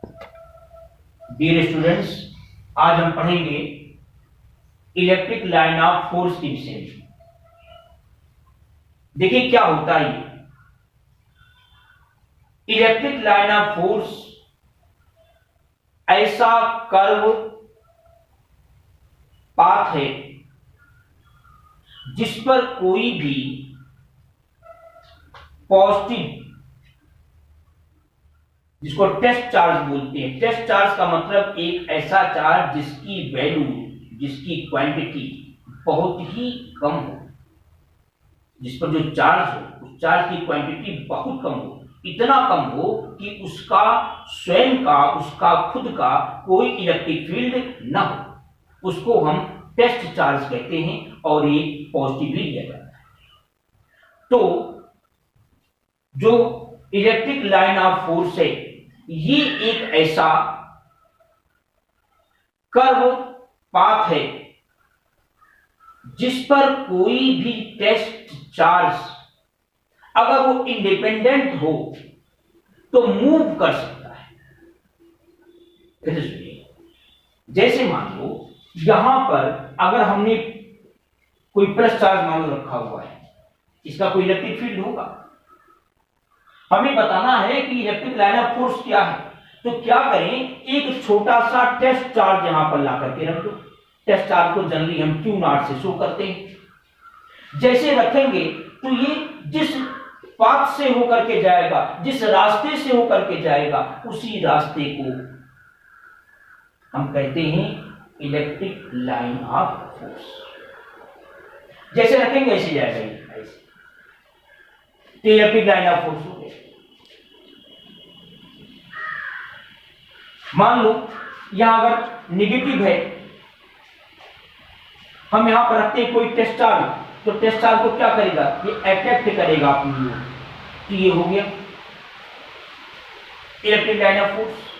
Dear students, आज हम पढ़ेंगे इलेक्ट्रिक लाइन ऑफ फोर्स के विषय में। देखिए क्या होता है। इलेक्ट्रिक लाइन ऑफ फोर्स ऐसा कर्व पाथ है जिस पर कोई भी पॉजिटिव, जिसको टेस्ट चार्ज बोलते हैं। टेस्ट चार्ज का मतलब एक ऐसा चार्ज जिसकी वैल्यू, जिसकी क्वांटिटी बहुत ही कम हो, जिस पर जो चार्ज हो उस चार्ज की क्वांटिटी बहुत कम हो, इतना कम हो कि उसका स्वयं का, उसका खुद का कोई इलेक्ट्रिक फील्ड ना हो, उसको हम टेस्ट चार्ज कहते हैं और ये पॉजिटिवली लिया जाता है। तो जो इलेक्ट्रिक लाइन ऑफ फोर्स है ये एक ऐसा कर्व पाथ है जिस पर कोई भी टेस्ट चार्ज अगर वो इंडिपेंडेंट हो तो मूव कर सकता है। फिर सुनिए, जैसे मान लो यहां पर अगर हमने कोई प्लस चार्ज मान लो रखा हुआ है, इसका कोई इलेक्ट्रिक फील्ड होगा। हमें बताना है कि इलेक्ट्रिक लाइन ऑफ फोर्स क्या है, तो क्या करें, एक छोटा सा टेस्ट चार्ज यहां पर ला करके रख दो। टेस्ट चार्ज को जनरली हम क्यू नॉट से शो करते हैं। जैसे रखेंगे तो ये जिस पाथ से होकर के जाएगा, जिस रास्ते से होकर के जाएगा, उसी रास्ते को हम कहते हैं इलेक्ट्रिक लाइन ऑफ फोर्स। जैसे रखेंगे ऐसे जाएगा, ऐसे तो इलेक्ट्रिक लाइन ऑफ फोर्स हो गया। मान लो यहां अगर निगेटिव है, हम यहां पर रखते हैं कोई टेस्ट चार्ज, तो टेस्ट चार्ज को क्या करेगा, ये अट्रैक्ट करेगा अपनी ओर, तो ये हो गया इलेक्ट्रिक लाइन ऑफ फोर्स।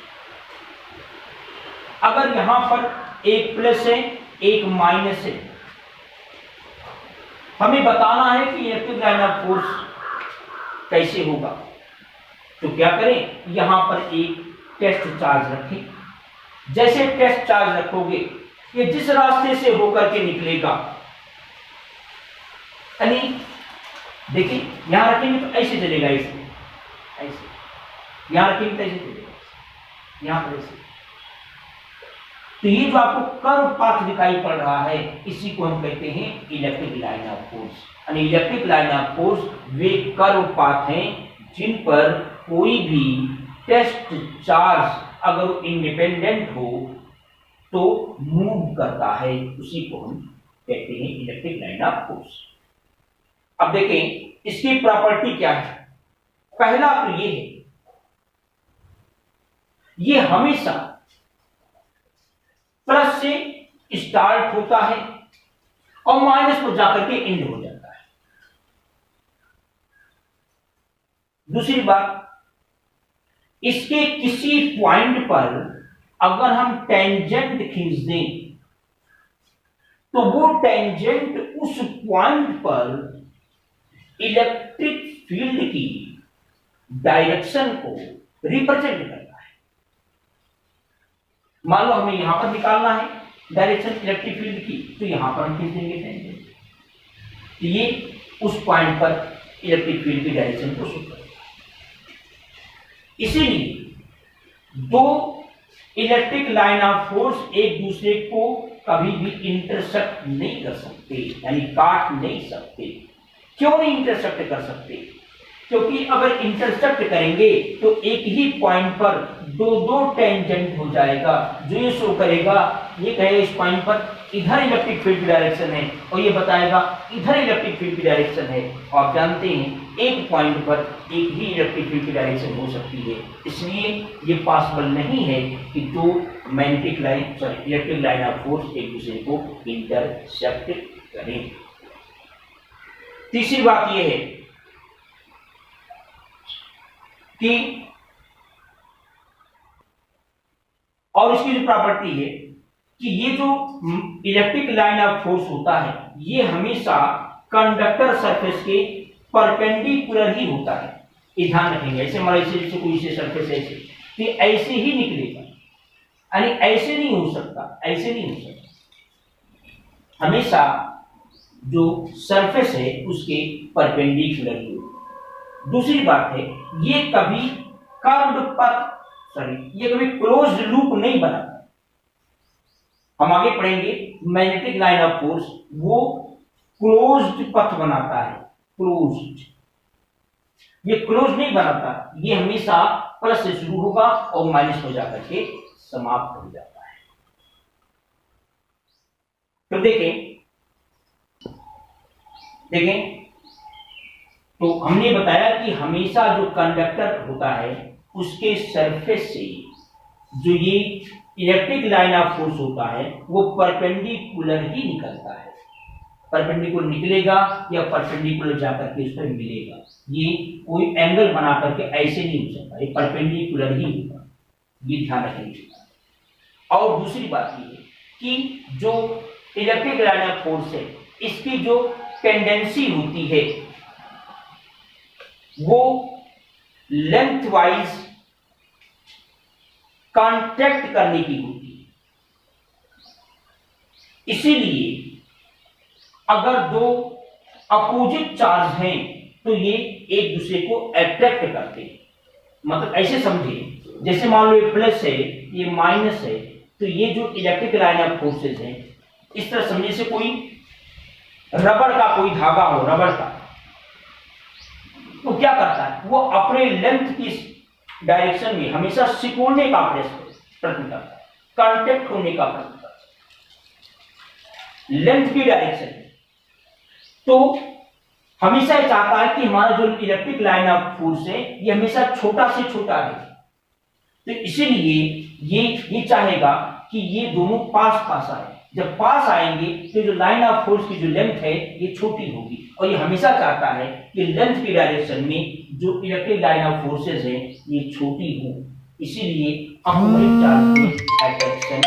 अगर यहां पर एक प्लस है एक माइनस है, हमें बताना है कि इलेक्ट्रिक लाइन ऑफ फोर्स कैसे होगा, तो क्या करें, यहां पर एक टेस्ट चार्ज रखें। जैसे टेस्ट चार्ज रखोगे ये जिस रास्ते से होकर के निकलेगा, यानी देखिए यहां रखेंगे तो ऐसे चलेगा, ऐसे ऐसे, यहां रखेंगे तो ऐसे चलेगा, यहां पर ऐसे। तो ये जो आपको कर्व पाथ दिखाई पड़ रहा है इसी को हम कहते हैं इलेक्ट्रिक लाइन ऑफ फोर्स। यानी electric line of force way curve path हैं जिन पर कोई भी टेस्ट चार्ज अगर इंडिपेंडेंट हो तो मूव करता है, उसी को हम कहते हैं इलेक्ट्रिक लाइन ऑफ फोर्स। अब देखें इसकी प्रॉपर्टी क्या है। पहला तो ये है, ये हमेशा प्लस से स्टार्ट होता है और माइनस पर जाकर के एंड हो जाता है। दूसरी बात, इसके किसी पॉइंट पर अगर हम टेंजेंट खींच दें तो वो टेंजेंट उस पॉइंट पर इलेक्ट्रिक फील्ड की डायरेक्शन को रिप्रेजेंट करता है। मान लो हमें यहां पर निकालना है डायरेक्शन इलेक्ट्रिक फील्ड की, तो यहां पर हम खींच देंगे टेंजेंट, तो ये उस पॉइंट पर इलेक्ट्रिक फील्ड की डायरेक्शन को शो करेगा। इसीलिए दो इलेक्ट्रिक लाइन ऑफ फोर्स एक दूसरे को कभी भी इंटरसेक्ट नहीं कर सकते, यानी काट नहीं सकते। क्यों नहीं इंटरसेक्ट कर सकते, क्योंकि अगर इंटरसेक्ट करेंगे तो एक ही पॉइंट पर दो दो टेंजेंट हो जाएगा, जो ये शो करेगा, ये कहेगा इस पॉइंट पर इधर इलेक्ट्रिक फील्ड की डायरेक्शन है और ये बताएगा इधर इलेक्ट्रिक फील्ड की डायरेक्शन है। और आप जानते हैं एक पॉइंट पर एक ही इलेक्ट्रिक फील्ड की डायरेक्शन हो सकती है, इसलिए ये पॉसिबल नहीं है कि दो magnetic line, sorry electric line of force एक दूसरे को इंटरसेक्ट करें। तीसरी बात यह है कि और इसकी जो प्रॉपर्टी है कि ये जो इलेक्ट्रिक लाइन ऑफ फोर्स होता है ये हमेशा कंडक्टर सरफेस के परपेंडिकुलर ही होता है। ये ध्यान रखेंगे। ऐसे मान लीजिए जैसे कोई से सरफेस ऐसे, तो ऐसे ही निकलेगा, यानी ऐसे नहीं हो सकता, ऐसे नहीं हो सकता। हमेशा जो सरफेस है उसके परपेंडिकुलर ही हो। दूसरी बात है, ये कभी कर्व्ड पथ, ये कभी क्लोज्ड लूप नहीं बनाता। हम आगे पढ़ेंगे, मैग्नेटिक लाइन ऑफ फोर्स वो क्लोज्ड पथ बनाता है, क्लोज्ड। ये क्लोज नहीं बनाता, ये हमेशा प्लस से शुरू होगा और माइनस हो जाकर के समाप्त हो जाता है। तो देखें तो हमने बताया कि हमेशा जो कंडक्टर होता है उसके सरफेस से जो ये इलेक्ट्रिक लाइन ऑफ फोर्स होता है वो परपेंडिकुलर ही निकलता है। परपेंडिकुलर निकलेगा या परपेंडिकुलर जाकर के उस पर मिलेगा, ये कोई एंगल बना करके ऐसे नहीं हो सकता, ये परपेंडिकुलर ही होगा, ये ध्यान रखेंगे। और दूसरी बात ये है कि जो इलेक्ट्रिक लाइन ऑफ फोर्स है इसकी जो टेंडेंसी होती है वो लेंथ वाइज कांटेक्ट करने की होती है। इसीलिए अगर दो अपोजिट चार्ज हैं तो ये एक दूसरे को अट्रैक्ट करते हैं। मतलब ऐसे समझे, जैसे मान लो ये प्लस है ये माइनस है, तो ये जो इलेक्ट्रिक लाइन ऑफ फोर्सेस हैं इस तरह समझे से कोई रबड़ का कोई धागा हो, रबड़ का, तो क्या करता है वो अपने लेंथ की डायरेक्शन में हमेशा सिकुड़ने का प्रयत्न करता है, कांटेक्ट होने का प्रयत्न करता है लेंथ की डायरेक्शन में। तो हमेशा ये चाहता है कि हमारा जो इलेक्ट्रिक लाइन ऑफ फोर्स है ये हमेशा छोटा से छोटा है। तो इसीलिए ये चाहेगा कि ये दोनों पास पास आए। जब पास आएंगे तो जो लाइन ऑफ फोर्स की जो लेंथ है ये छोटी होगी, और ये हमेशा चाहता है कि लेंथ की डायरेक्शन में जो इलेक्ट्रिक लाइन ऑफ फोर्सेस है ये छोटी हो। इसीलिए अपोजिट चार्ज में अट्रैक्शन